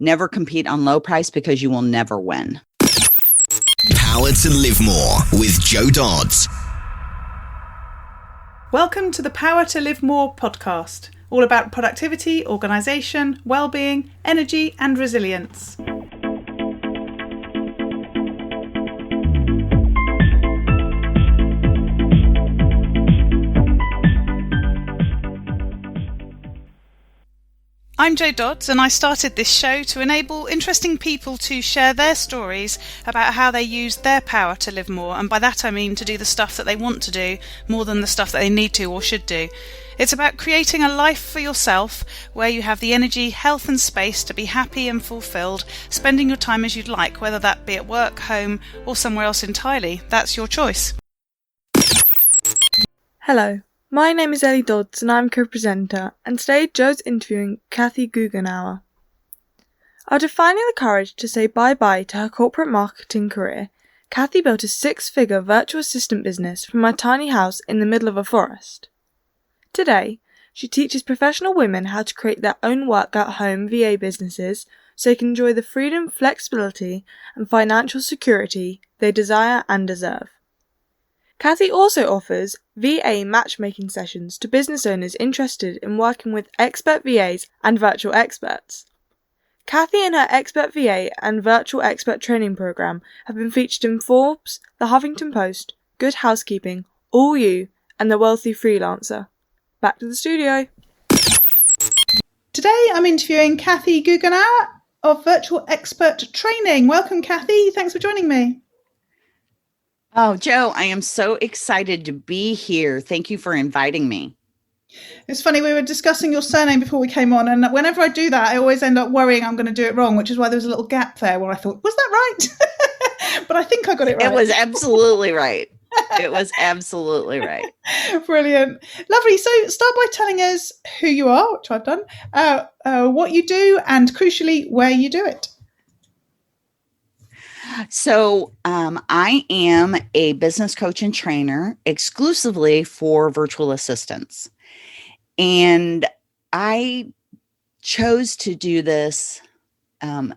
Never compete on low price because you will never win. Power to Live More with Joe Dodds. Welcome to the Power to Live More podcast, all about productivity, organisation, well-being, energy and resilience. I'm Jo Dodds, and I started this show to enable interesting people to share their stories about how they use their power to live more, and by that I mean to do the stuff that they want to do more than the stuff that they need to or should do. It's about creating a life for yourself where you have the energy, health and space to be happy and fulfilled, spending your time as you'd like, whether that be at work, home or somewhere else entirely. That's your choice. Hello. My name is Ellie Dodds and I'm co-presenter, and today Joe's interviewing Kathy Goughenour. After finding the courage to say bye-bye to her corporate marketing career, Kathy built a 6-figure virtual assistant business from a tiny house in the middle of a forest. Today, she teaches professional women how to create their own work-at-home VA businesses so they can enjoy the freedom, flexibility and financial security they desire and deserve. Kathy also offers VA matchmaking sessions to business owners interested in working with expert VAs and virtual experts. Kathy and her Expert VA and Virtual Expert training program have been featured in Forbes, The Huffington Post, Good Housekeeping, All You, and The Wealthy Freelancer. Back to the studio. Today I'm interviewing Kathy Goughenour of Virtual Expert Training. Welcome, Kathy. Thanks for joining me. Oh, Joe, I am so excited to be here. Thank you for inviting me. It's funny, we were discussing your surname before we came on, and whenever I do that, I always end up worrying I'm going to do it wrong, which is why there was a little gap there where I thought, was that right? But I think I got it right. It was absolutely right. It was absolutely right. Brilliant. Lovely. So start by telling us who you are, which I've done, what you do, and crucially, where you do it. So I am a business coach and trainer exclusively for virtual assistants. And I chose to do this. And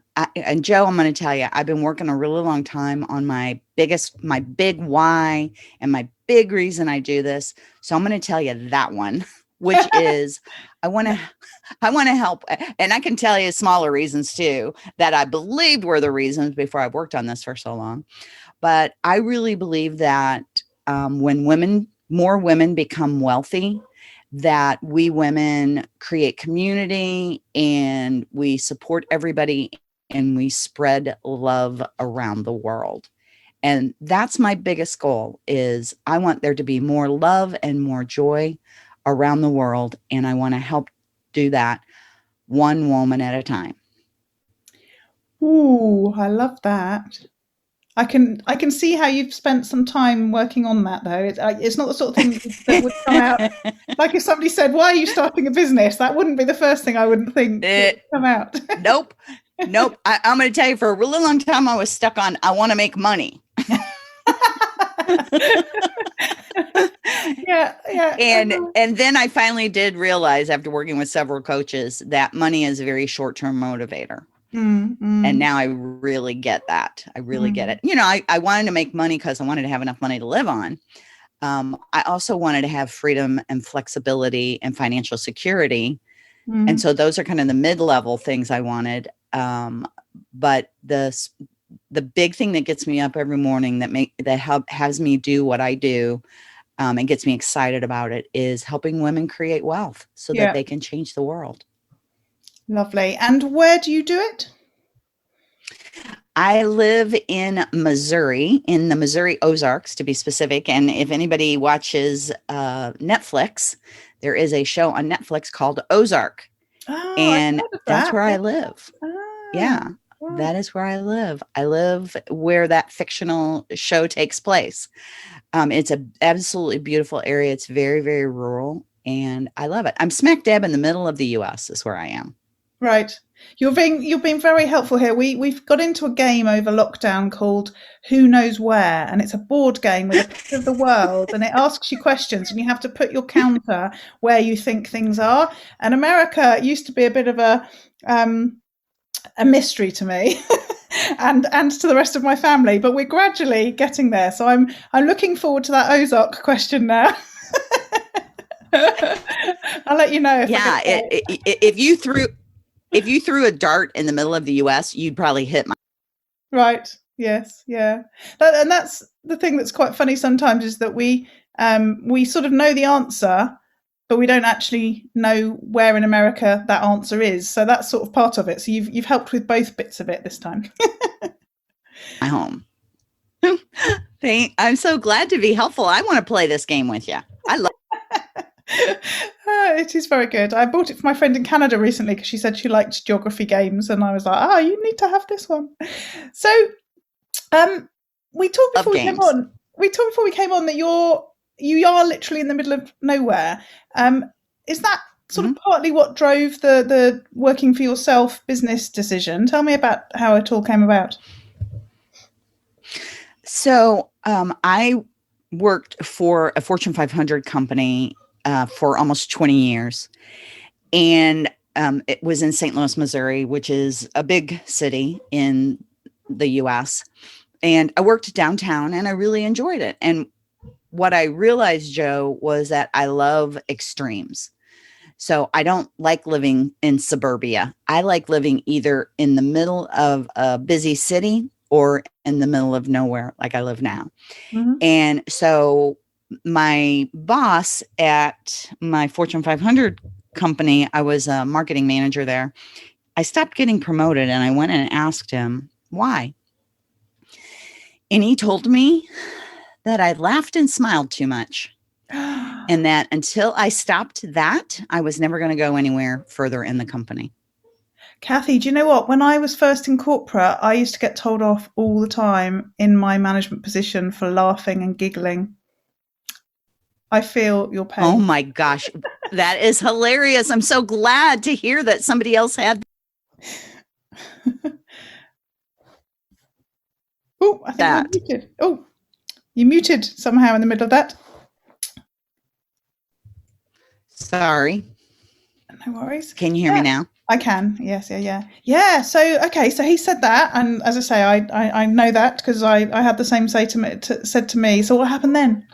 Joe, I'm going to tell you, I've been working a really long time on my big why and my big reason I do this. So I'm going to tell you that one, which is I want to help. And I can tell you smaller reasons too, that I believed were the reasons before I worked on this for so long. But I really believe that when more women become wealthy, that we women create community and we support everybody and we spread love around the world. And that's my biggest goal is I want there to be more love and more joy around the world. And I want to help do that one woman at a time. Ooh, I love that. I can see how you've spent some time working on that, though. It's not the sort of thing that would come out. Like if somebody said, "Why are you starting a business?" That wouldn't be the first thing I wouldn't think would come out. Nope. I'm going to tell you, for a really long time, I was stuck on, I want to make money. Yeah. And then I finally did realize, after working with several coaches, that money is a very short-term motivator. And now I really get that. I really get it. You know, I wanted to make money because I wanted to have enough money to live on. I also wanted to have freedom and flexibility and financial security. And so those are kind of the mid-level things I wanted. But the big thing that gets me up every morning that has me do what I do and gets me excited about it is helping women create wealth so that they can change the world. Lovely. And where do you do it? I live in Missouri, in the Missouri Ozarks, to be specific. And if anybody watches Netflix, there is a show on Netflix called Ozark. Oh, and that's where I live. Oh, Yeah, wow. that is where I live. I live where that fictional show takes place. It's an absolutely beautiful area. It's very, very rural, and I love it. I'm smack dab in the middle of the U.S. is where I am. Right. You've been very helpful here. We've got into a game over lockdown called Who Knows Where, and it's a board game with a picture of the world, and it asks you questions, and you have to put your counter where you think things are. And America used to be a bit of a a mystery to me. And to the rest of my family, but we're gradually getting there. So I'm looking forward to that Ozark question now. I'll let you know if Yeah, I get if you threw a dart in the middle of the US, you'd probably hit my right. Yes, yeah. And that's the thing that's quite funny sometimes, is that we sort of know the answer, but we don't actually know where in America that answer is. So that's sort of part of it. So you've helped with both bits of it this time. home. I'm so glad to be helpful. I want to play this game with you. I love It is very good. I bought it for my friend in Canada recently because she said she liked geography games, and I was like, you need to have this one. So we talked before we came on. We talked before we came on that you are literally in the middle of nowhere. Is that sort of partly what drove the working for yourself business decision? Tell me about how it all came about. So I worked for a Fortune 500 company for almost 20 years. And it was in St. Louis, Missouri, which is a big city in the US. And I worked downtown and I really enjoyed it. And what I realized, Joe, was that I love extremes. So I don't like living in suburbia. I like living either in the middle of a busy city or in the middle of nowhere, like I live now. Mm-hmm. And so my boss at my Fortune 500 company, I was a marketing manager there. I stopped getting promoted and I went and asked him why. And he told me that I laughed and smiled too much. And that until I stopped that, I was never going to go anywhere further in the company. Kathy, do you know what? When I was first in corporate, I used to get told off all the time in my management position for laughing and giggling. I feel your pain. Oh my gosh, that is hilarious. I'm so glad to hear that somebody else had Oh, I think you're muted. Oh, you muted somehow in the middle of that. Sorry. No worries. Can you hear me now? I can. Yes. Yeah. So, okay. So he said that. And as I say, I know that because I had the same said to me. So what happened then?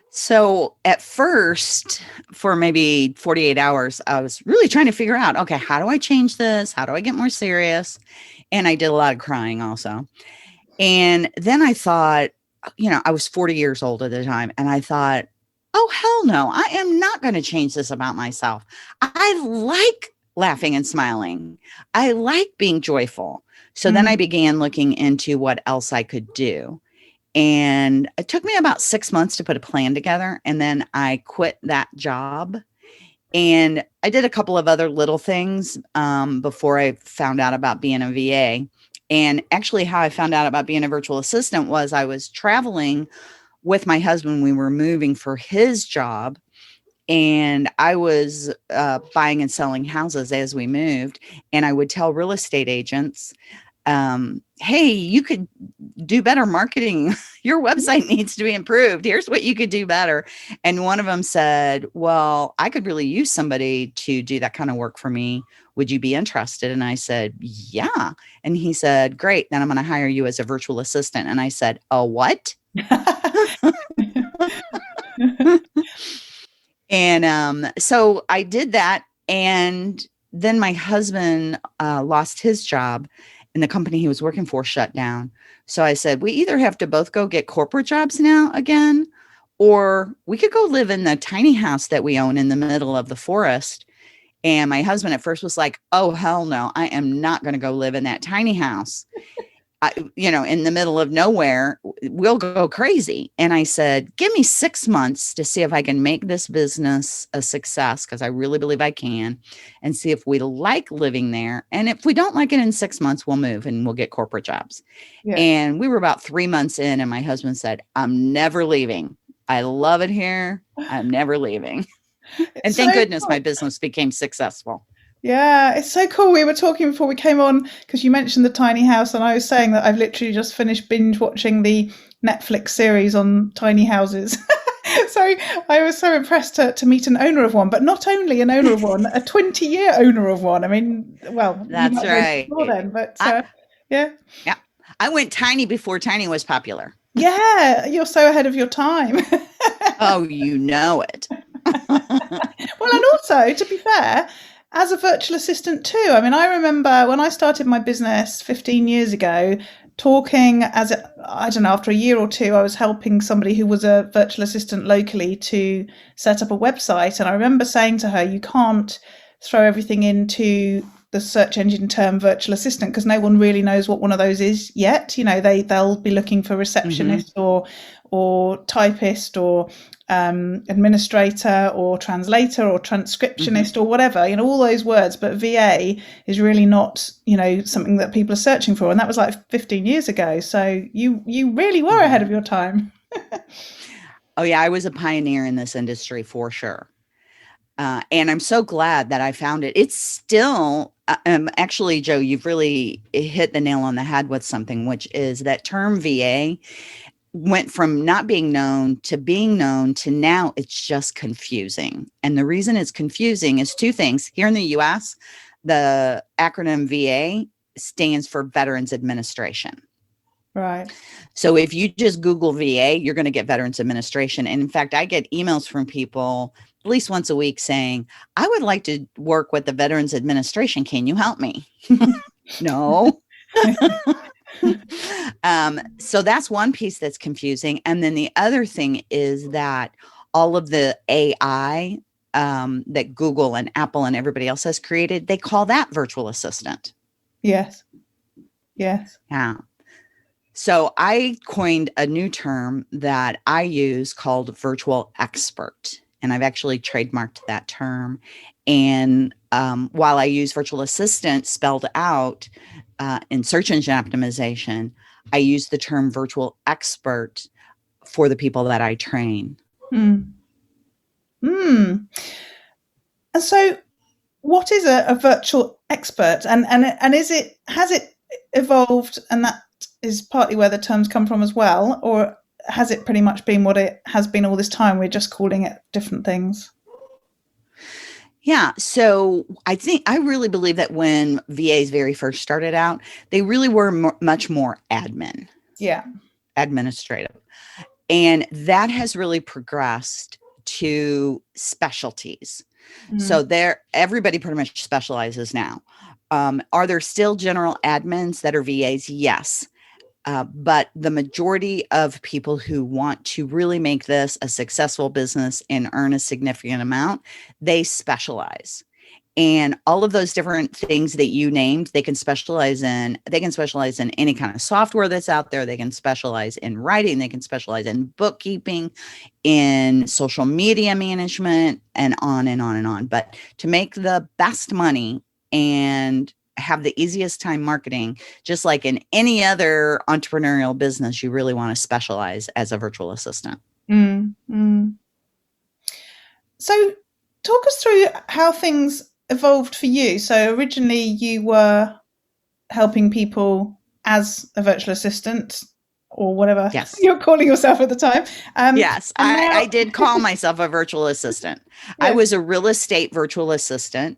So at first, for maybe 48 hours, I was really trying to figure out, okay, how do I change this? How do I get more serious? And I did a lot of crying also. And then I thought, I was 40 years old at the time. And I thought, oh, hell no, I am not going to change this about myself. I like laughing and smiling. I like being joyful. So then I began looking into what else I could do. And it took me about 6 months to put a plan together. And then I quit that job. And I did a couple of other little things before I found out about being a VA. And actually, how I found out about being a virtual assistant was I was traveling with my husband. We were moving for his job. And I was buying and selling houses as we moved. And I would tell real estate agents, hey, you could do better marketing. Your website needs to be improved. Here's what you could do better. And one of them said, well, I could really use somebody to do that kind of work for me. Would you be interested? And I said, yeah. And he said, great. Then I'm going to hire you as a virtual assistant. And I said, oh, what? And so I did that. And then my husband lost his job and the company he was working for shut down. So I said, we either have to both go get corporate jobs now again, or we could go live in the tiny house that we own in the middle of the forest. And my husband at first was like, oh, hell no, I am not going to go live in that tiny house. In the middle of nowhere, we'll go crazy. And I said, give me 6 months to see if I can make this business a success, because I really believe I can, and see if we like living there. And if we don't like it in 6 months, we'll move and we'll get corporate jobs. Yeah. And we were about 3 months in, and my husband said, I'm never leaving. I love it here. I'm never leaving. And thank goodness my business became successful. Yeah, it's so cool. We were talking before we came on because you mentioned the tiny house, and I was saying that I've literally just finished binge watching the Netflix series on tiny houses. So I was so impressed to meet an owner of one, but not only an owner of one, a 20-year owner of one. I mean, well, you That's might know right. before then, but I, yeah. yeah. I went tiny before tiny was popular. Yeah, you're so ahead of your time. Oh, you know it. Well, and also, to be fair, as a virtual assistant too. I mean, I remember when I started my business 15 years ago, talking I don't know, after a year or two, I was helping somebody who was a virtual assistant locally to set up a website. And I remember saying to her, you can't throw everything into the search engine term virtual assistant because no one really knows what one of those is yet. You know, they'll be looking for receptionist or typist or administrator or translator or transcriptionist or whatever, you know, all those words. But VA is really not, you know, something that people are searching for. And that was like 15 years ago. So you really were ahead of your time. Oh, yeah. I was a pioneer in this industry for sure. And I'm so glad that I found it. It's still, actually, Joe, you've really hit the nail on the head with something, which is that term VA went from not being known to now it's just confusing. And the reason it's confusing is two things. Here in the US, the acronym VA stands for Veterans Administration. Right. So if you just Google VA, you're going to get Veterans Administration. And in fact, I get emails from people at least once a week saying, I would like to work with the Veterans Administration. Can you help me? No. So that's one piece that's confusing. And then the other thing is that all of the AI that Google and Apple and everybody else has created, they call that virtual assistant. Yes. Yes. Yeah. So I coined a new term that I use called virtual expert. And I've actually trademarked that term. And while I use virtual assistant spelled out in search engine optimization, I use the term virtual expert for the people that I train. And so what is a virtual expert? And has it evolved, and that is partly where the terms come from as well, or has it pretty much been what it has been all this time? We're just calling it different things. Yeah. So I really believe that when VAs very first started out, they really were much more administrative. And that has really progressed to specialties. So everybody pretty much specializes now. Are there still general admins that are VAs? Yes. But the majority of people who want to really make this a successful business and earn a significant amount, they specialize. And all of those different things that you named, they can specialize in. They can specialize in any kind of software that's out there. They can specialize in writing. They can specialize in bookkeeping, in social media management, and on and on and on. But to make the best money and have the easiest time marketing, just like in any other entrepreneurial business, you really want to specialize as a virtual assistant. So talk us through how things evolved for you. So originally you were helping people as a virtual assistant or whatever you're calling yourself at the time. Yes, I did call myself a virtual assistant. Yes. I was a real estate virtual assistant.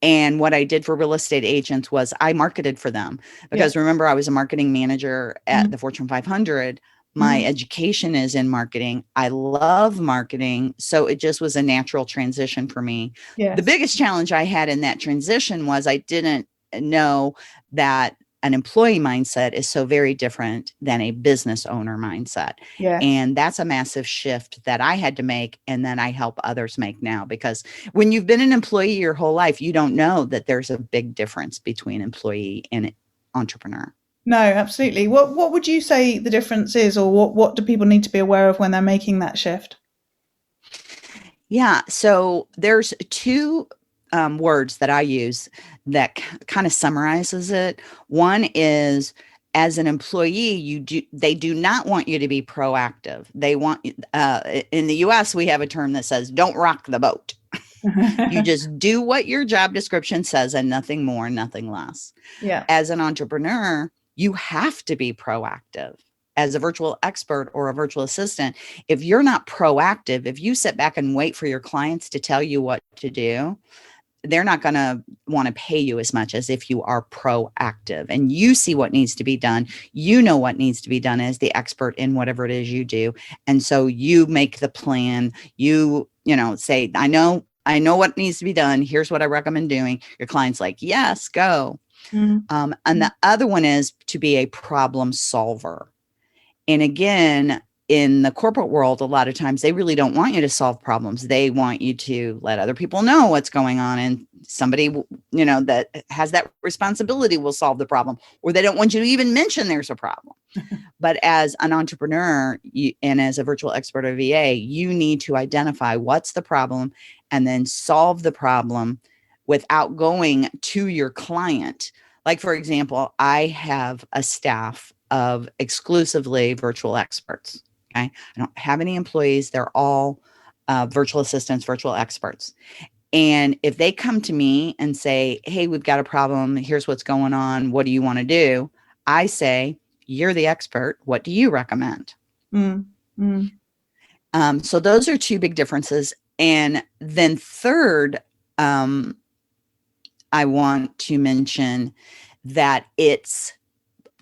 And what I did for real estate agents was I marketed for them because remember, I was a marketing manager at the Fortune 500. My education is in marketing. I love marketing. So it just was a natural transition for me. Yes. The biggest challenge I had in that transition was I didn't know that an employee mindset is so very different than a business owner mindset. Yes. And that's a massive shift that I had to make and that I help others make now, because when you've been an employee your whole life, you don't know that there's a big difference between employee and entrepreneur. No, absolutely. What would you say the difference is, or what do people need to be aware of when they're making that shift? Yeah, so there's two words that I use that kind of summarizes it. One is, as an employee, they do not want you to be proactive. They want, in the US, we have a term that says, don't rock the boat. You just do what your job description says and nothing more, nothing less. Yeah. As an entrepreneur, you have to be proactive. as a virtual expert or a virtual assistant, if you're not proactive, if you sit back and wait for your clients to tell you what to do, they're not going to want to pay you as much as if you are proactive and you see what needs to be done. You know what needs to be done as the expert in whatever it is you do. And so you make the plan, you say, I know what needs to be done. Here's what I recommend doing. Your client's like, yes, go. And the other one is to be a problem solver. And again, in the corporate world, a lot of times they really don't want you to solve problems. They want you to let other people know what's going on, and somebody, that has that responsibility will solve the problem, or they don't want you to even mention there's a problem. But as an entrepreneur and as a virtual expert or VA, you need to identify what's the problem and then solve the problem without going to your client. Like, for example, I have a staff of exclusively virtual experts. Okay. I don't have any employees. They're all virtual assistants, virtual experts. And if they come to me and say, hey, we've got a problem, here's what's going on, what do you want to do? I say, you're the expert. What do you recommend? So those are two big differences. And then third, I want to mention that it's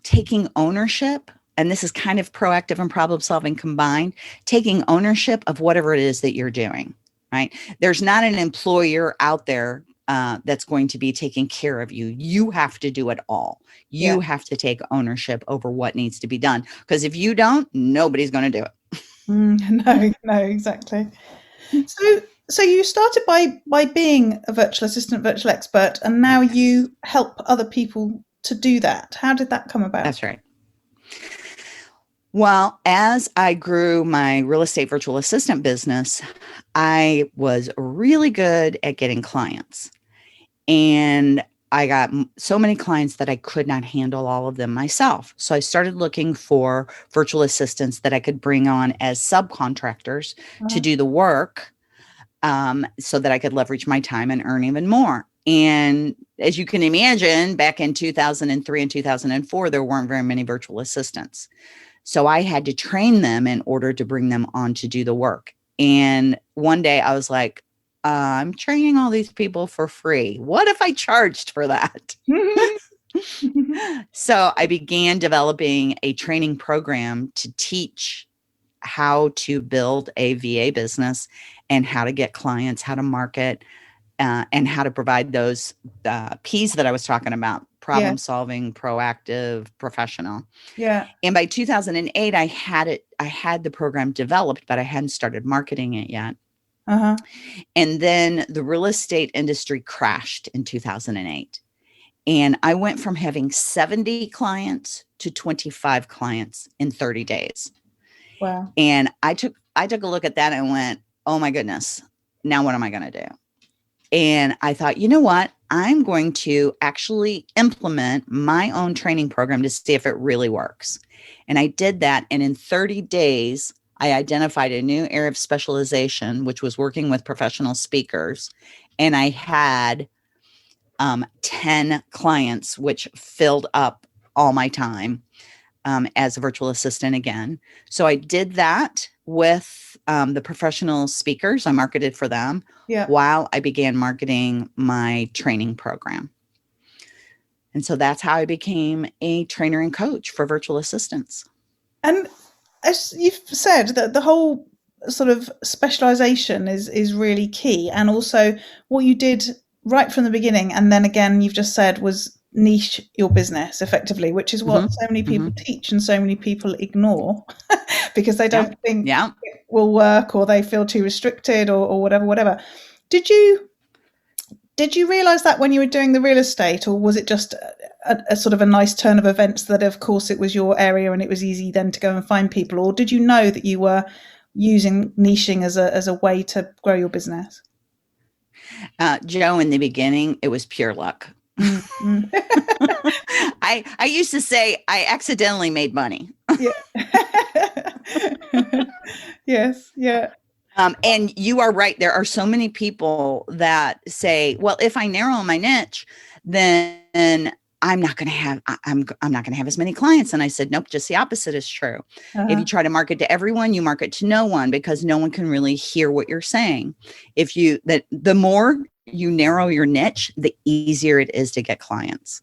taking ownership. And this is kind of proactive and problem solving combined, taking ownership of whatever it is that you're doing, right? There's not an employer out there that's going to be taking care of you. You have to do it all. You have to take ownership over what needs to be done. Because if you don't, nobody's going to do it. No, exactly. So you started by being a virtual assistant, virtual expert, and now you help other people to do that. How did that come about? That's right. Well, as I grew my real estate virtual assistant business, I was really good at getting clients. And I got so many clients that I could not handle all of them myself. So I started looking for virtual assistants that I could bring on as subcontractors to do the work, so that I could leverage my time and earn even more. And as you can imagine, back in 2003 and 2004, there weren't very many virtual assistants. So I had to train them in order to bring them on to do the work. And one day I was like, I'm training all these people for free. What if I charged for that? So I began developing a training program to teach how to build a VA business and how to get clients, how to market, and how to provide those P's that I was talking about: problem solving, proactive, professional. Yeah. And by 2008, I had the program developed, but I hadn't started marketing it yet. And then the real estate industry crashed in 2008. And I went from having 70 clients to 25 clients in 30 days. Wow. And I took a look at that and went, oh my goodness, now what am I going to do? And I thought, you know what? I'm going to actually implement my own training program to see if it really works. And I did that. And in 30 days, I identified a new area of specialization, which was working with professional speakers. And I had 10 clients, which filled up all my time as a virtual assistant again. So I did that with the professional speakers. I marketed for them while I began marketing my training program. And so that's how I became a trainer and coach for virtual assistants. And as you've said, that the whole sort of specialization is really key. And also what you did right from the beginning, and then again, you've just said, was niche your business effectively, which is what so many people teach and so many people ignore because they don't think it will work, or they feel too restricted, or whatever. Did you realize that when you were doing the real estate, or was it just a sort of a nice turn of events that, of course, it was your area and it was easy then to go and find people? Or did you know that you were using niching as a way to grow your business? Joe, in the beginning, it was pure luck. I used to say I accidentally made money. Yes. Yeah. And you are right. There are so many people that say, well, if I narrow my niche, then I'm not going to have, I'm not going to have as many clients. And I said, nope, just the opposite is true. If you try to market to everyone, you market to no one, because no one can really hear what you're saying. The more you narrow your niche, the easier it is to get clients.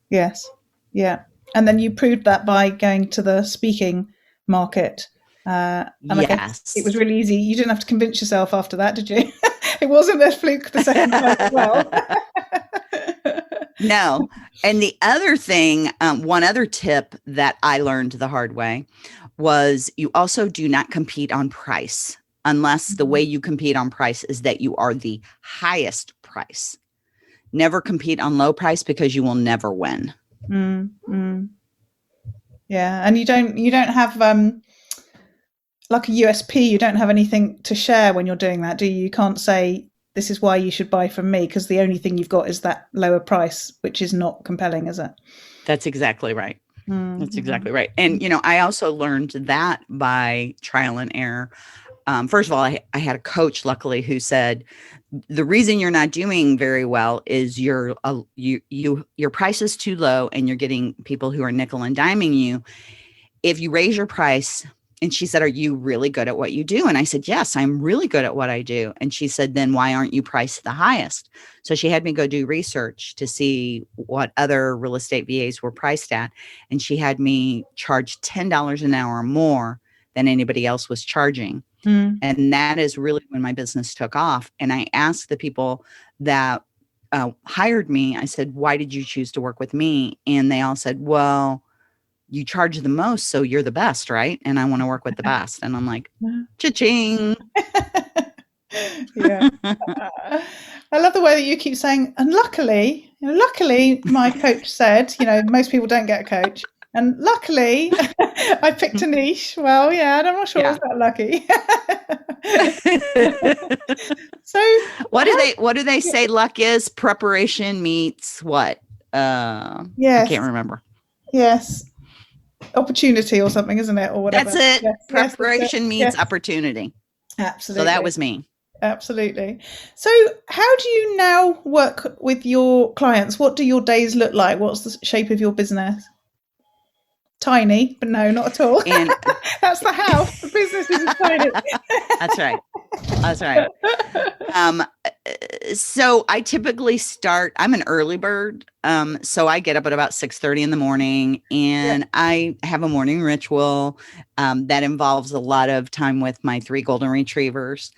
Yes. Yeah. And then you proved that by going to the speaking market. And yes. I guess it was really easy. You didn't have to convince yourself after that, did you? It wasn't a fluke the second time as well. No. And the other thing, one other tip that I learned the hard way was you also do not compete on price unless the way you compete on price is that you are the highest price. Never compete on low price, because you will never win. Yeah. And you don't have like a USP. You don't have anything to share when you're doing that, do you? You can't say, this is why you should buy from me, because the only thing you've got is that lower price, which is not compelling, is it? That's exactly right. That's exactly right. And, I also learned that by trial and error. First of all, I had a coach, luckily, who said, the reason you're not doing very well is your price is too low and you're getting people who are nickel and diming you. If you raise your price, and she said, are you really good at what you do? And I said, yes, I'm really good at what I do. And she said, then why aren't you priced the highest? So she had me go do research to see what other real estate VAs were priced at. And she had me charge $10 an hour more than anybody else was charging. And that is really when my business took off. And I asked the people that hired me, I said, why did you choose to work with me? And they all said, well, you charge the most, so you're the best, right? And I want to work with the best. And I'm like, cha-ching. Yeah. I love the way that you keep saying, and luckily my coach said, most people don't get a coach. And luckily I picked a niche. Well, yeah, I'm not sure I was that lucky. So what do they say luck is? Preparation meets what? I can't remember. Yes. Opportunity or something, isn't it? Or whatever. That's it. Yes, preparation meets opportunity. Absolutely. So that was me. Absolutely. So how do you now work with your clients? What do your days look like? What's the shape of your business? Tiny, but no, not at all. And that's the house. The business is tiny. That's right. So I typically I'm an early bird. So I get up at about 6:30 in the morning, and I have a morning ritual that involves a lot of time with my 3 golden retrievers.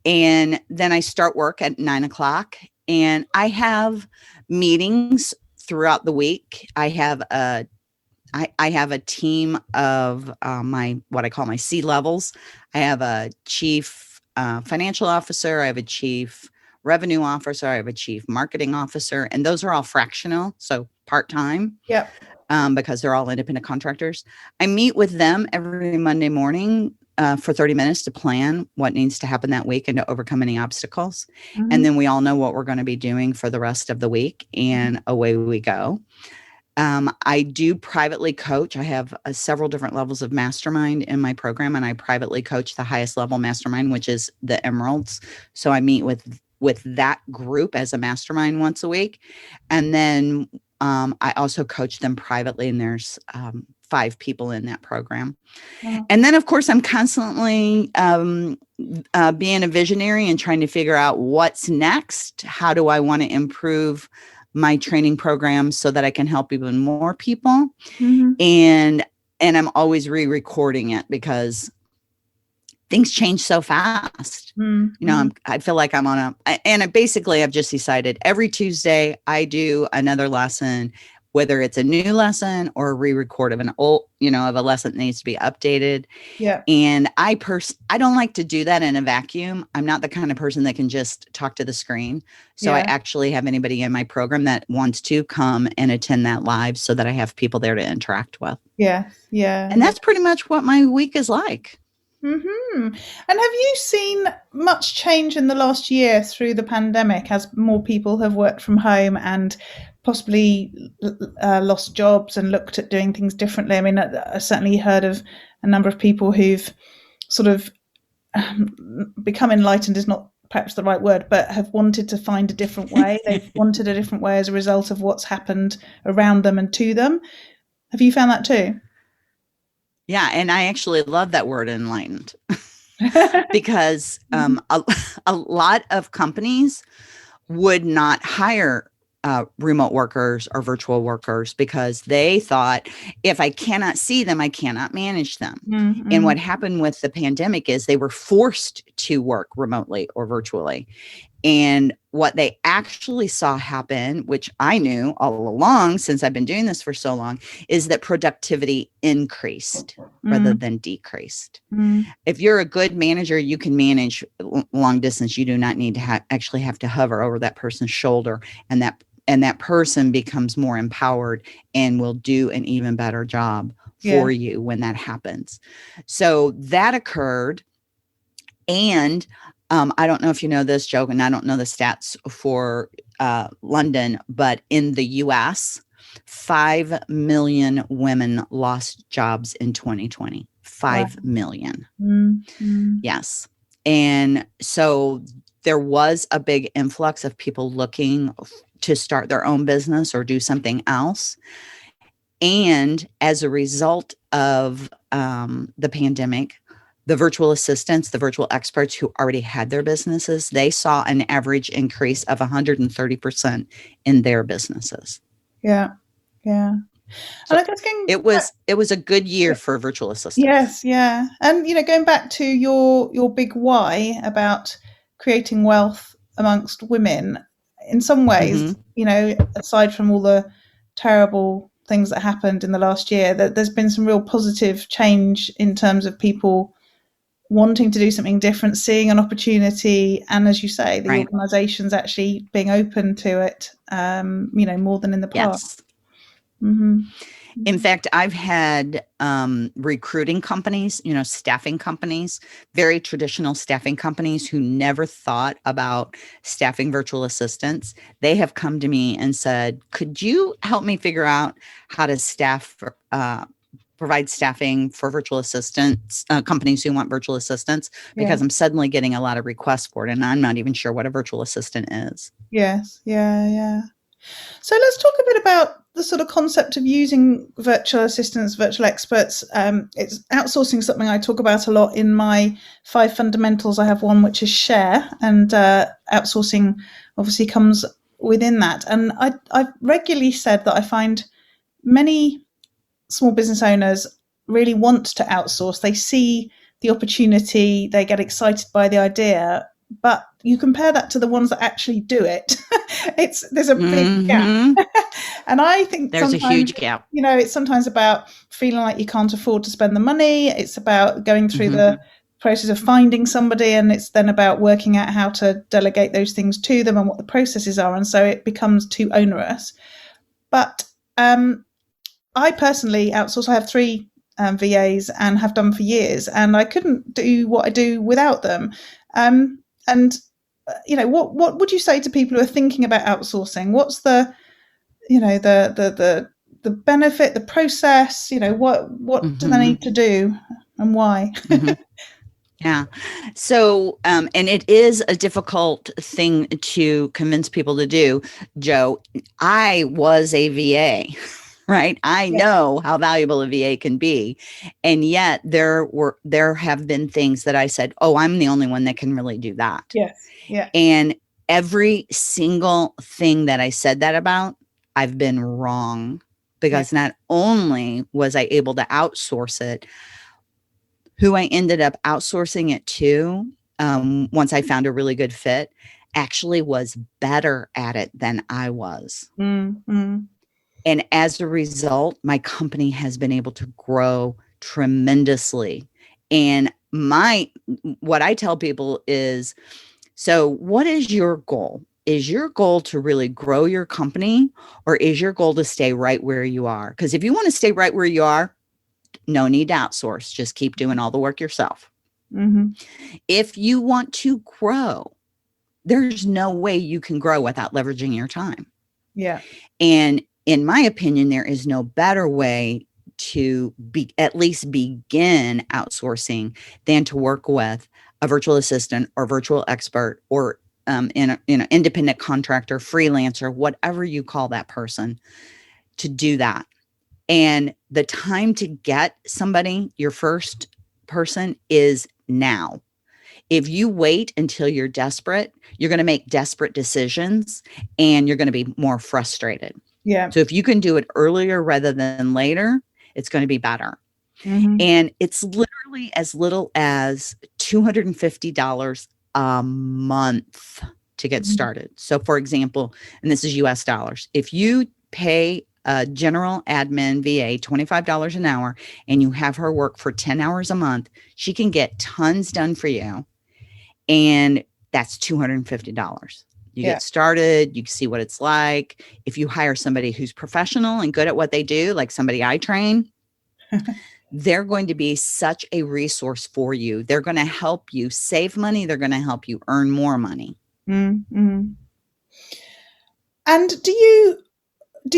And then I start work at 9 o'clock, and I have meetings throughout the week. I have a team of what I call my C levels. I have a chief financial officer. I have a chief revenue officer. I have a chief marketing officer, and those are all fractional, so part-time. Yep. Because they're all independent contractors. I meet with them every Monday morning for 30 minutes to plan what needs to happen that week and to overcome any obstacles. And then we all know what we're going to be doing for the rest of the week, and away we go. I do privately coach. I have several different levels of mastermind in my program, and I privately coach the highest level mastermind, which is the Emeralds. So I meet with that group as a mastermind once a week. And then I also coach them privately, and there's 5 people in that program. And then, of course, I'm constantly being a visionary and trying to figure out what's next. How do I want to improve my training program so that I can help even more people? And I'm always re-recording it because things change so fast. I feel like I'm on I've just decided every Tuesday I do another lesson, whether it's a new lesson or a re-record of an old, of a lesson that needs to be updated. Yeah. And I don't like to do that in a vacuum. I'm not the kind of person that can just talk to the screen. So I actually have anybody in my program that wants to come and attend that live so that I have people there to interact with. Yeah. Yeah. And that's pretty much what my week is like. And have you seen much change in the last year through the pandemic as more people have worked from home and possibly lost jobs and looked at doing things differently? I mean, I certainly heard of a number of people who've sort of become enlightened is not perhaps the right word, but have wanted to find a different way. They've wanted a different way as a result of what's happened around them and to them. Have you found that too? Yeah, and I actually love that word, enlightened, because a lot of companies would not hire remote workers or virtual workers because they thought, if I cannot see them, I cannot manage them. Mm-hmm. And what happened with the pandemic is they were forced to work remotely or virtually. And what they actually saw happen, which I knew all along since I've been doing this for so long, is that productivity increased rather than decreased. If you're a good manager, you can manage long distance. You do not need to actually have to hover over that person's shoulder, and that person becomes more empowered and will do an even better job for you when that happens. So that occurred. And I don't know if you know this, Joe, and I don't know the stats for London, but in the US, 5 million women lost jobs in 2020. 5 million. Yes. And so there was a big influx of people looking to start their own business or do something else. And as a result of the pandemic, the virtual assistants, the virtual experts who already had their businesses, they saw an average increase of 130% in their businesses. Yeah. Yeah. So and I guess it was a good year for virtual assistants. Yes. Yeah. And, going back to your big why about creating wealth amongst women, in some ways, aside from all the terrible things that happened in the last year, that there's been some real positive change in terms of people wanting to do something different, seeing an opportunity, and as you say, the organizations actually being open to it, more than in the past. Yes. Mm-hmm. In fact, I've had recruiting companies, staffing companies, very traditional staffing companies who never thought about staffing virtual assistants. They have come to me and said, could you help me figure out how to provide staffing for virtual assistants, companies who want virtual assistants, because I'm suddenly getting a lot of requests for it, and I'm not even sure what a virtual assistant is. Yes. Yeah. So let's talk a bit about the sort of concept of using virtual assistants, virtual experts. It's outsourcing, something I talk about a lot in my 5 fundamentals. I have one which is share, and outsourcing obviously comes within that. And I've regularly said that I find many small business owners really want to outsource. They see the opportunity, they get excited by the idea, but you compare that to the ones that actually do it. There's a big gap. And I think there's a huge gap. It's sometimes about feeling like you can't afford to spend the money. It's about going through the process of finding somebody, and it's then about working out how to delegate those things to them and what the processes are. And so it becomes too onerous. But I personally outsource. I have 3 VAs and have done for years, and I couldn't do what I do without them. What would you say to people who are thinking about outsourcing? What's the benefit, the process? What do they need to do, and why? Yeah. So, and it is a difficult thing to convince people to do. Joe, I was a VA. Right. I know how valuable a VA can be. And yet there have been things that I said, oh, I'm the only one that can really do that. Yes. Yeah. And every single thing that I said that about, I've been wrong, because not only was I able to outsource it, who I ended up outsourcing it to, once I found a really good fit, actually was better at it than I was. Mm-hmm. And as a result, my company has been able to grow tremendously. And what I tell people is, so what is your goal? Is your goal to really grow your company, or is your goal to stay right where you are? Because if you want to stay right where you are, no need to outsource. Just keep doing all the work yourself. Mm-hmm. If you want to grow, there's no way you can grow without leveraging your time. Yeah. And in my opinion, there is no better way to at least begin outsourcing than to work with a virtual assistant or virtual expert or independent contractor, freelancer, whatever you call that person, to do that. And the time to get somebody, your first person, is now. If you wait until you're desperate, you're going to make desperate decisions and you're going to be more frustrated. Yeah. So if you can do it earlier rather than later, it's going to be better. Mm-hmm. And it's literally as little as $250 a month to get started. So for example, and this is US dollars, if you pay a general admin VA $25 an hour and you have her work for 10 hours a month, she can get tons done for you. And that's $250. You get started, you see what it's like. If you hire somebody who's professional and good at what they do, like somebody I train, they're going to be such a resource for you. They're going to help you save money. They're going to help you earn more money. Mm-hmm. And do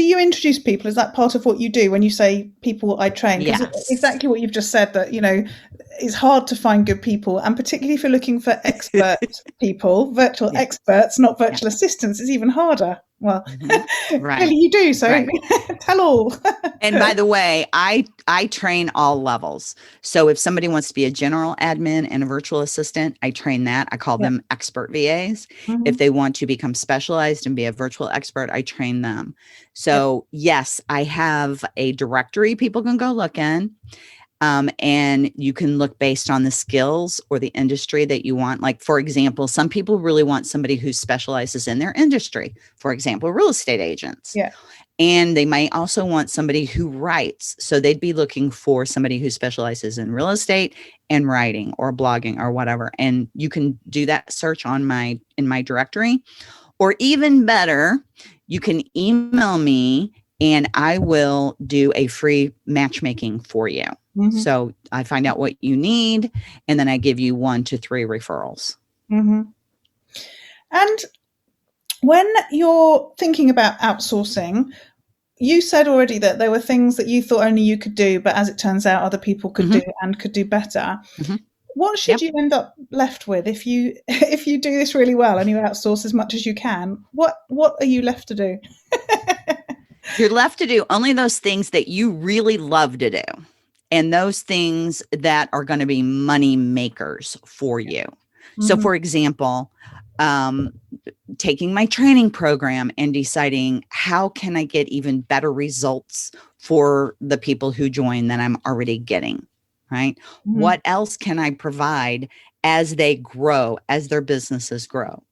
you introduce people? Is that part of what you do when you say people I train? Yes. Exactly what you've just said, that, it's hard to find good people. And particularly if you're looking for expert people, virtual experts, not virtual assistants, it's even harder. Well, right. Clearly you do. So tell all. And by the way, I train all levels. So if somebody wants to be a general admin and a virtual assistant, I train that. I call them expert VAs. Mm-hmm. If they want to become specialized and be a virtual expert, I train them. So yes, I have a directory people can go look in. And you can look based on the skills or the industry that you want. Like, for example, some people really want somebody who specializes in their industry. For example, real estate agents. Yeah. And they might also want somebody who writes. So they'd be looking for somebody who specializes in real estate and writing or blogging or whatever. And you can do that search in my directory. Or even better, you can email me and I will do a free matchmaking for you. Mm-hmm. So I find out what you need, and then I give you 1 to 3 referrals. Mm-hmm. And when you're thinking about outsourcing, you said already that there were things that you thought only you could do, but as it turns out, other people could do and could do better. Mm-hmm. What should you end up left with if you do this really well and you outsource as much as you can? What are you left to do? You're left to do only those things that you really love to do. And those things that are going to be money makers for you. Mm-hmm. So for example, taking my training program and deciding how can I get even better results for the people who join than I'm already getting, right? Mm-hmm. What else can I provide as they grow, as their businesses grow?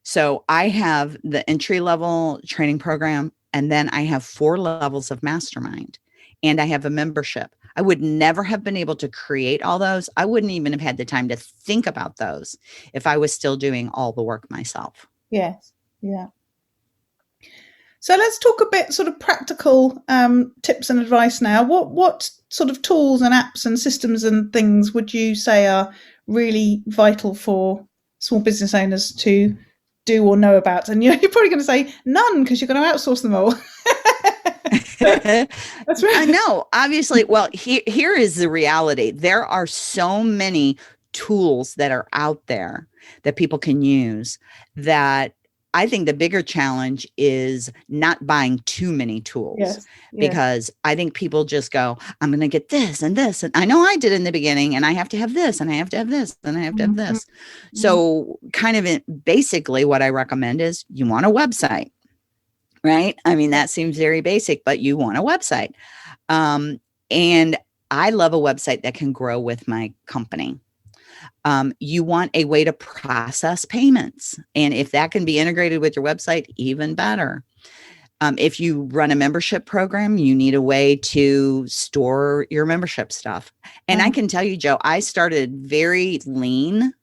So I have the entry-level training program, and then I have 4 levels of mastermind, and I have a membership. I would never have been able to create all those. I wouldn't even have had the time to think about those if I was still doing all the work myself. Yes. Yeah. So let's talk a bit sort of practical tips and advice now. What sort of tools and apps and systems and things would you say are really vital for small business owners to do or know about? And you're probably going to say none because you're going to outsource them all. That's right. I know, obviously. Well, here is the reality. There are so many tools that are out there that people can use that I think the bigger challenge is not buying too many tools, because I think people just go, I'm going to get this and this. And I know I did in the beginning, and I have to have this and I have to have this and I have to have this. Mm-hmm. So kind of basically what I recommend is you want a website. Right? I mean, that seems very basic, but you want a website. And I love a website that can grow with my company. You want a way to process payments. And if that can be integrated with your website, even better. If you run a membership program, you need a way to store your membership stuff. And I can tell you, Joe, I started very lean.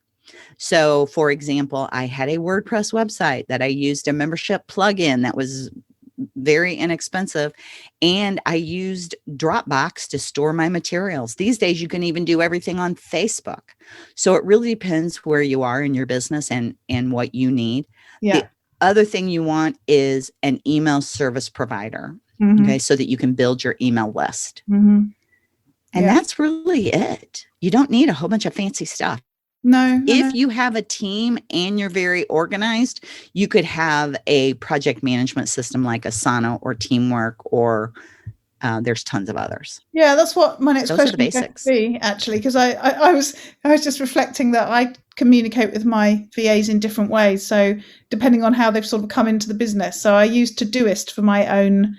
So, for example, I had a WordPress website that I used a membership plugin that was very inexpensive, and I used Dropbox to store my materials. These days, you can even do everything on Facebook. So it really depends where you are in your business and what you need. Yeah. The other thing you want is an email service provider, okay, so that you can build your email list. Mm-hmm. And that's really it. You don't need a whole bunch of fancy stuff. No. If you have a team and you're very organized, you could have a project management system like Asana or Teamwork, or there's tons of others. Yeah, that's what my next Those are the question is going to basics. be, actually, because I was just reflecting that I communicate with my VAs in different ways. So depending on how they've sort of come into the business. So I use Todoist for my own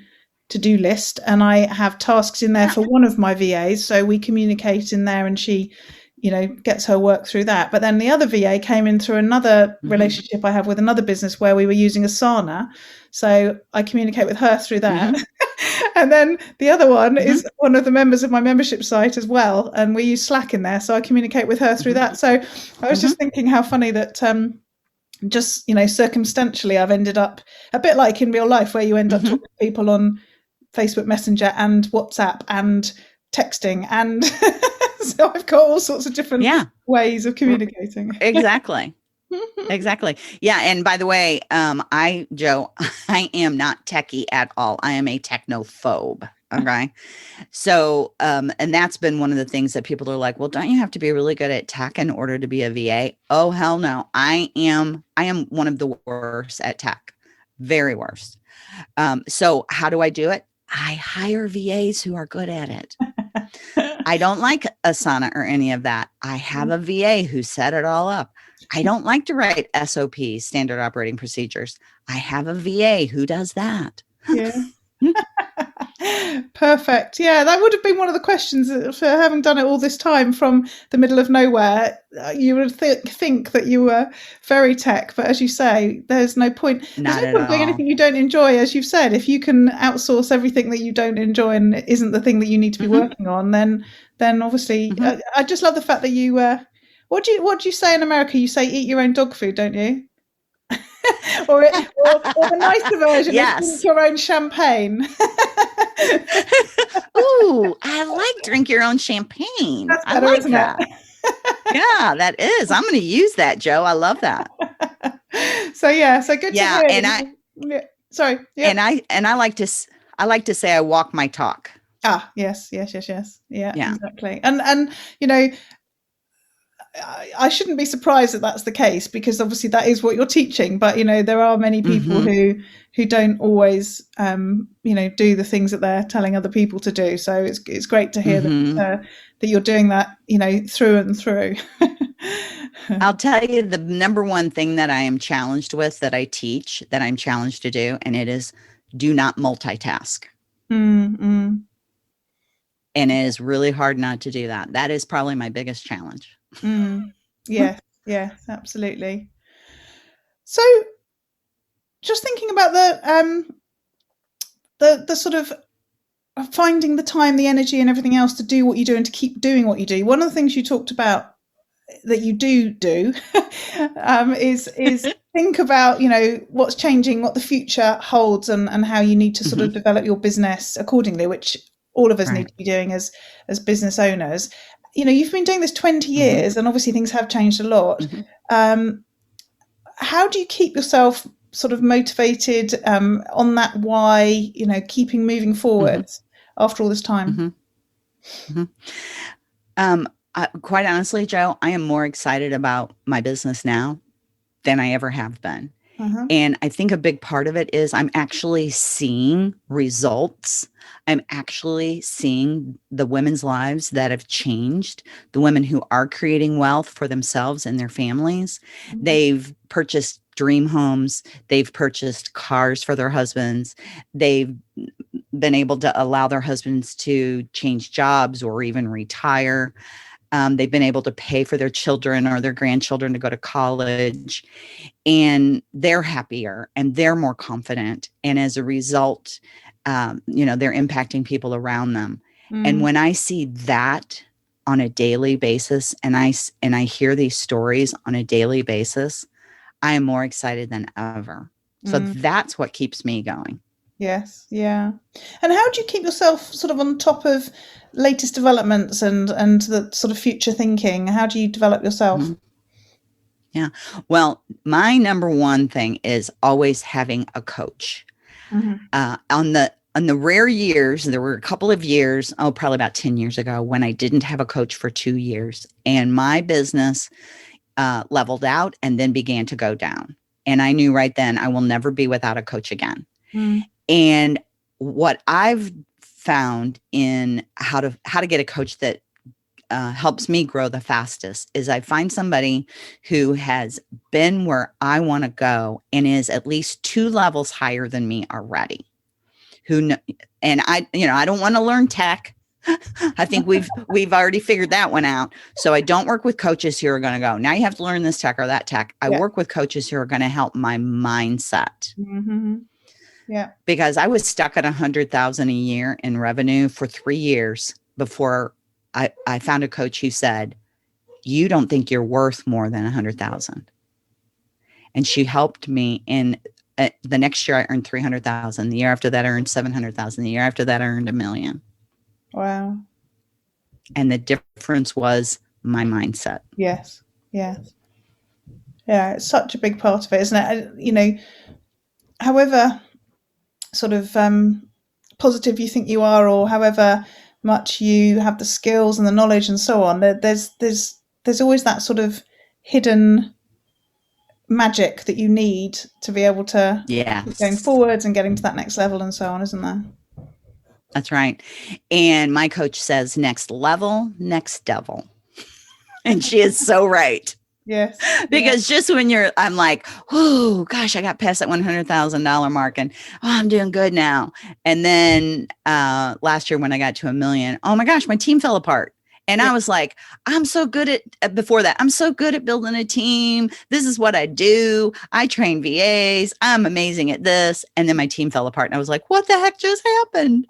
to-do list, and I have tasks in there for one of my VAs. So we communicate in there, and she, gets her work through that. But then the other VA came in through another relationship I have with another business where we were using Asana. So I communicate with her through that. And then the other one is one of the members of my membership site as well. And we use Slack in there. So I communicate with her through that. So I was just thinking how funny that just, circumstantially, I've ended up a bit like in real life where you end up talking to people on Facebook Messenger and WhatsApp and texting. And so I've got all sorts of different ways of communicating. Exactly. Exactly. Yeah. And by the way, Joe, I am not techie at all. I am a technophobe. Okay. So, and that's been one of the things that people are like, well, don't you have to be really good at tech in order to be a VA? Oh, hell no. I am one of the worst at tech. Very worst. So how do I do it? I hire VAs who are good at it. I don't like Asana or any of that. I have a VA who set it all up. I don't like to write SOPs, standard operating procedures. I have a VA who does that. Yeah. Perfect. Yeah, that would have been one of the questions for having done it all this time from the middle of nowhere. You would think that you were very tech, but as you say, there's no point. There's no point doing anything you don't enjoy, as you've said. If you can outsource everything that you don't enjoy and isn't the thing that you need to be working on, then obviously, I just love the fact that you. What do you say in America? You say eat your own dog food, don't you? or the nicer version is drink your own champagne. Ooh, I like drink your own champagne. That's better, I like isn't that. It? Yeah, that is. I'm going to use that, Joe. I love that. So good to hear. And sorry. Yeah. And I like to say I walk my talk. Ah, yes. Yeah, exactly. And I shouldn't be surprised that that's the case, because obviously that is what you're teaching. But there are many people who don't always do the things that they're telling other people to do. So it's great to hear that you're doing that through and through. I'll tell you the number one thing that I am challenged with, that I teach, that I'm challenged to do, and it is do not multitask. And it is really hard not to do that. That is probably my biggest challenge. Yes, absolutely. So just thinking about the sort of finding the time, the energy and everything else to do what you do and to keep doing what you do. One of the things you talked about that you do is think about what's changing, what the future holds, and how you need to sort of develop your business accordingly, which all of us need to be doing as business owners. You've been doing this 20 years and obviously things have changed a lot. How do you keep yourself sort of motivated on that why, keeping moving forwards after all this time? Quite honestly, Joe, I am more excited about my business now than I ever have been. And I think a big part of it is I'm actually seeing results. I'm actually seeing the women's lives that have changed, the women who are creating wealth for themselves and their families. They've purchased dream homes. They've purchased cars for their husbands. They've been able to allow their husbands to change jobs or even retire. They've been able to pay for their children or their grandchildren to go to college, and they're happier and they're more confident. And as a result, they're impacting people around them. And when I see that on a daily basis, and I hear these stories on a daily basis, I am more excited than ever. So that's what keeps me going. Yes. Yeah. And how do you keep yourself sort of on top of latest developments and the sort of future thinking? How do you develop yourself? Yeah. Well, my number one thing is always having a coach. On the rare years, there were a couple of years, probably about 10 years ago, when I didn't have a coach for 2 years, and my business leveled out and then began to go down. And I knew right then I will never be without a coach again. And what I've found in how to get a coach that helps me grow the fastest is I find somebody who has been where I want to go and is at least 2 levels higher than me already. And I don't want to learn tech. I think we've already figured that one out. So I don't work with coaches who are going to go, now you have to learn this tech or that tech. I work with coaches who are going to help my mindset. Yeah. Because I was stuck at 100,000 a year in revenue for 3 years before I found a coach who said, you don't think you're worth more than 100,000. And she helped me in the next year I earned 300,000. The year after that I earned 700,000. The year after that I earned $1 million. Wow. And the difference was my mindset. Yes. Yes. Yeah. It's such a big part of it, isn't it? However sort of positive you think you are, or however much you have the skills and the knowledge and so on, there's always that sort of hidden magic that you need to be able to keep going forwards and getting to that next level and so on, isn't there? That's right. And my coach says, next level, next devil. And she is so right. Yes. Because just when I'm like, oh gosh, I got past that $100,000 mark and I'm doing good now. And then last year when I got to $1 million, oh my gosh, my team fell apart. And I was like, I'm so good before that, I'm so good at building a team. This is what I do. I train VAs. I'm amazing at this. And then my team fell apart. And I was like, what the heck just happened?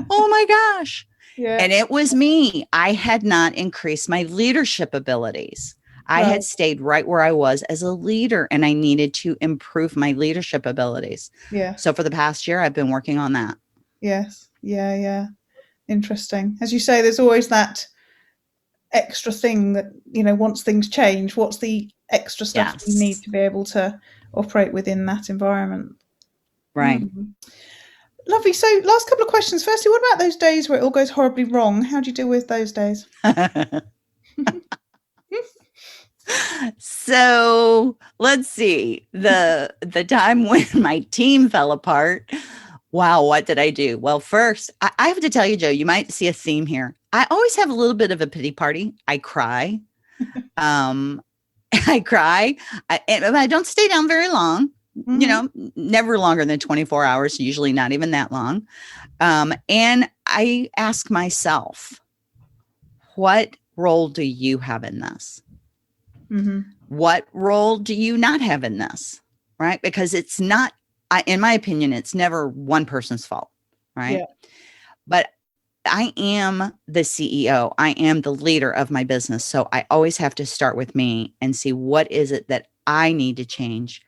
Oh my gosh. Yeah. And it was me. I had not increased my leadership abilities. I had stayed right where I was as a leader, and I needed to improve my leadership abilities. Yeah. So for the past year, I've been working on that. Yes. Yeah. Yeah. Interesting. As you say, there's always that extra thing that, once things change, what's the extra stuff you need to be able to operate within that environment? Right. Lovely. So last couple of questions. Firstly, what about those days where it all goes horribly wrong? How do you deal with those days? So let's see, the time when my team fell apart. Wow. What did I do? Well, first I have to tell you, Joe, you might see a theme here. I always have a little bit of a pity party. I cry. I cry. And I don't stay down very long, never longer than 24 hours, usually not even that long. And I ask myself, what role do you have in this? What role do you not have in this? Right? Because it's not, in my opinion, it's never one person's fault. Right. Yeah. But I am the CEO. I am the leader of my business. So I always have to start with me and see what is it that I need to change.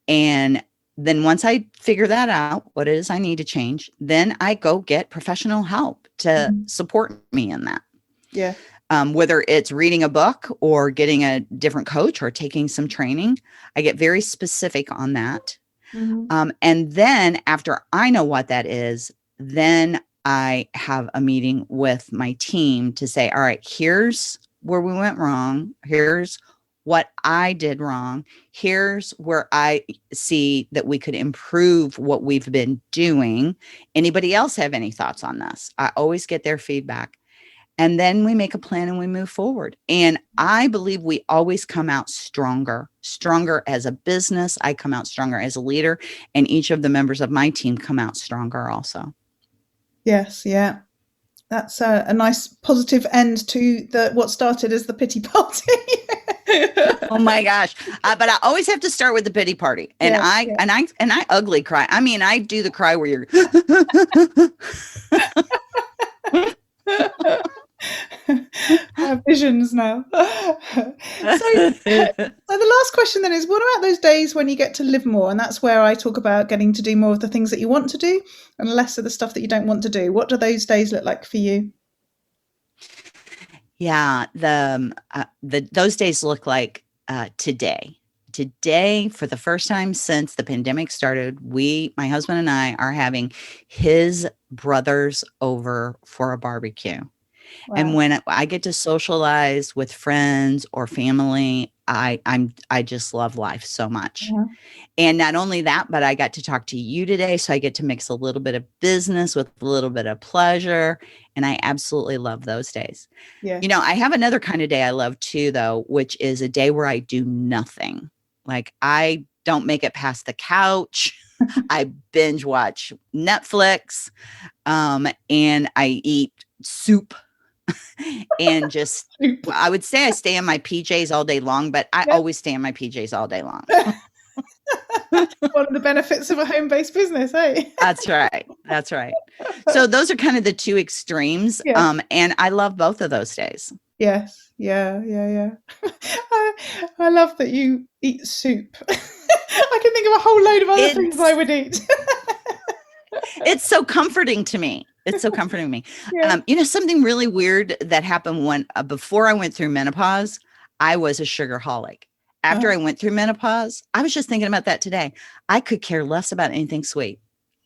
And then once I figure that out, what it is I need to change, then I go get professional help to support me in that. Yeah. Whether it's reading a book or getting a different coach or taking some training, I get very specific on that. And then after I know what that is, then I have a meeting with my team to say, all right, here's where we went wrong. Here's what I did wrong. Here's where I see that we could improve what we've been doing. Anybody else have any thoughts on this? I always get their feedback. And then we make a plan and we move forward. And I believe we always come out stronger as a business. I come out stronger as a leader, and each of the members of my team come out stronger also. Yes. Yeah. That's a nice positive end to what started as the pity party. Oh my gosh. But I always have to start with the pity party. And I ugly cry. I mean, I do the cry where you're I have visions now. So the last question then is, what about those days when you get to live more? And that's where I talk about getting to do more of the things that you want to do and less of the stuff that you don't want to do. What do those days look like for you? Yeah, those days look like today. Today, for the first time since the pandemic started, my husband and I are having his brothers over for a barbecue. Wow. And when I get to socialize with friends or family, I just love life so much. And not only that, but I got to talk to you today. So I get to mix a little bit of business with a little bit of pleasure. And I absolutely love those days. Yeah. You know, I have another kind of day I love too, though, which is a day where I do nothing. Like I don't make it past the couch. I binge watch Netflix, and I eat soup and just, I would say I stay in my PJs all day long, but I always stay in my PJs all day long. One of the benefits of a home-based business, eh? That's right. That's right. So those are kind of the two extremes. And I love both of those days. Yes. Yeah. I love that you eat soup. I can think of a whole load of other things I would eat. It's so comforting to me. It's so comforting to me. You know, something really weird that happened when before I went through menopause, I was a sugarholic. After I went through menopause, I was just thinking about that today. I could care less about anything sweet.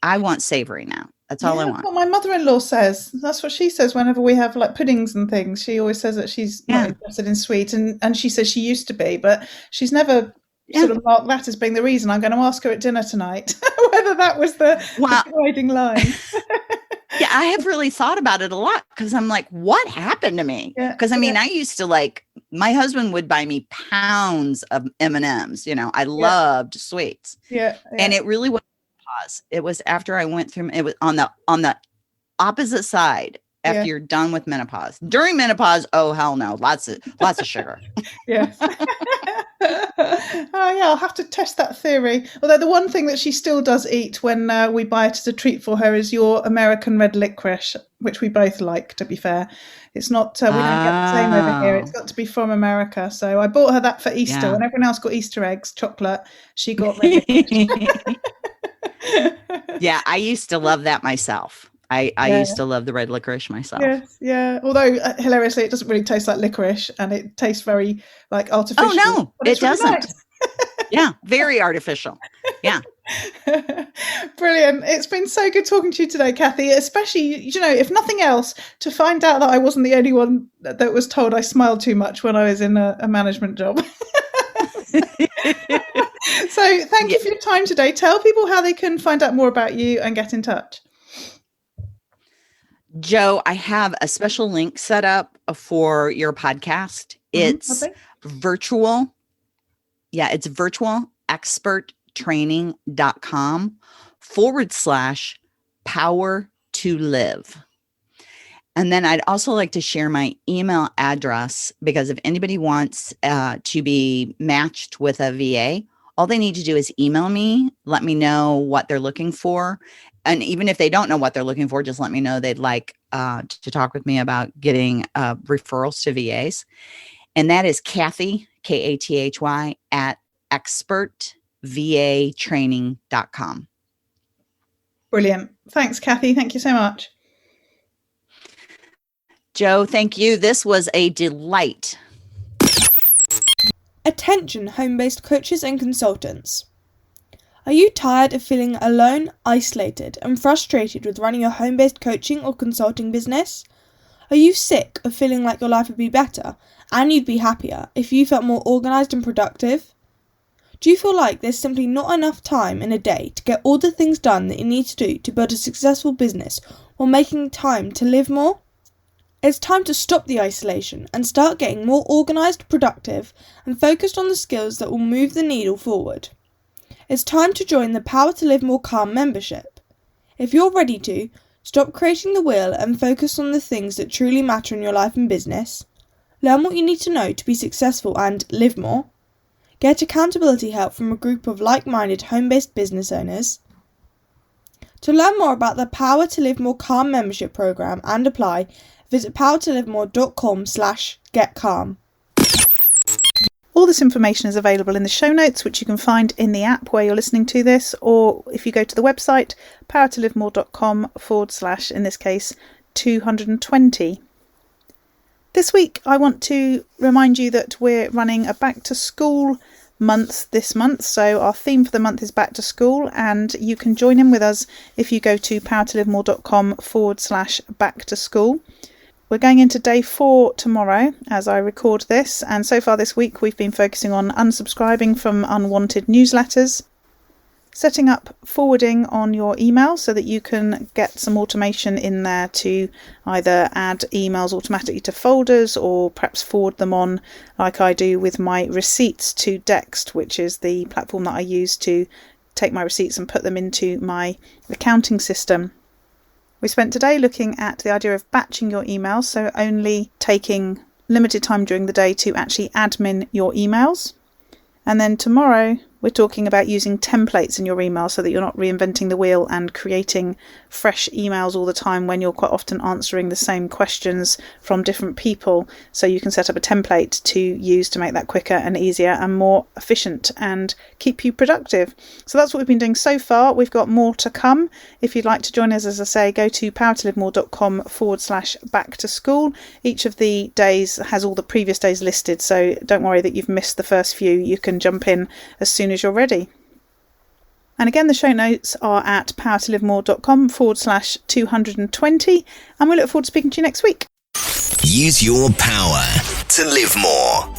I want savory now. That's all I want. That's what my mother-in-law says. That's what she says whenever we have like puddings and things. She always says that she's not interested in sweet. And she says she used to be, but she's never sort of marked that as being the reason. I'm going to ask her at dinner tonight whether that was the guiding line. Yeah, I have really thought about it a lot because I'm like, what happened to me? Because I mean, I used to like, my husband would buy me pounds of M&Ms. You know, I loved sweets. And it really was menopause. It was after I went through, it was on the opposite side after you're done with menopause. During menopause, oh hell no, lots of sugar. Yes. I'll have to test that theory. Although the one thing that she still does eat when we buy it as a treat for her is your American red licorice, which we both like, to be fair. It's not, we don't get the same over here. It's got to be from America. So I bought her that for Easter. When everyone else got Easter eggs, chocolate, she got red licorice. Yeah, I used to love that myself. I used to love the red licorice myself. Yes, yeah. Although hilariously, it doesn't really taste like licorice, and it tastes very like artificial. Oh no, it doesn't. Really nice. Yeah, very artificial. Yeah. Brilliant. It's been so good talking to you today, Kathy, especially, you know, if nothing else, to find out that I wasn't the only one that was told I smiled too much when I was in a management job. So thank you for your time today. Tell people how they can find out more about you and get in touch. Joe, I have a special link set up for your podcast. It's virtual. Yeah, it's virtualexperttraining.com/power to live. And then I'd also like to share my email address because if anybody wants to be matched with a VA, all they need to do is email me, let me know what they're looking for. And even if they don't know what they're looking for, just let me know they'd like to talk with me about getting referrals to VAs. And that is Kathy, Kathy, at expertvatraining.com. Brilliant. Thanks, Kathy. Thank you so much. Joe, thank you. This was a delight. Attention, home-based coaches and consultants. Are you tired of feeling alone, isolated, and frustrated with running your home-based coaching or consulting business? Are you sick of feeling like your life would be better and you'd be happier if you felt more organised and productive? Do you feel like there's simply not enough time in a day to get all the things done that you need to do to build a successful business while making time to live more? It's time to stop the isolation and start getting more organised, productive, and focused on the skills that will move the needle forward. It's time to join the Power to Live More Calm membership. If you're ready to, stop creating the wheel and focus on the things that truly matter in your life and business. Learn what you need to know to be successful and live more. Get accountability help from a group of like-minded home-based business owners. To learn more about the Power to Live More Calm membership program and apply, visit powertolivemore.com/getcalm. All this information is available in the show notes, which you can find in the app where you're listening to this, or if you go to the website, powertolivemore.com / in this case, 220. This week, I want to remind you that we're running a back to school month this month. So our theme for the month is back to school, and you can join in with us if you go to powertolivemore.com / back to school. We're going into day 4 tomorrow as I record this, and so far this week we've been focusing on unsubscribing from unwanted newsletters, setting up forwarding on your email so that you can get some automation in there to either add emails automatically to folders or perhaps forward them on like I do with my receipts to Dext, which is the platform that I use to take my receipts and put them into my accounting system. We spent today looking at the idea of batching your emails, so only taking limited time during the day to actually admin your emails. And then tomorrow we're talking about using templates in your email so that you're not reinventing the wheel and creating fresh emails all the time when you're quite often answering the same questions from different people. So you can set up a template to use to make that quicker and easier and more efficient and keep you productive. So that's what we've been doing so far. We've got more to come. If you'd like to join us, as I say, go to powertolivemore.com/back to school. Each of the days has all the previous days listed, so don't worry that you've missed the first few. You can jump in as soon as you're ready. And again, the show notes are at powertolivemore.com/220, and we look forward to speaking to you next week. Use your power to live more.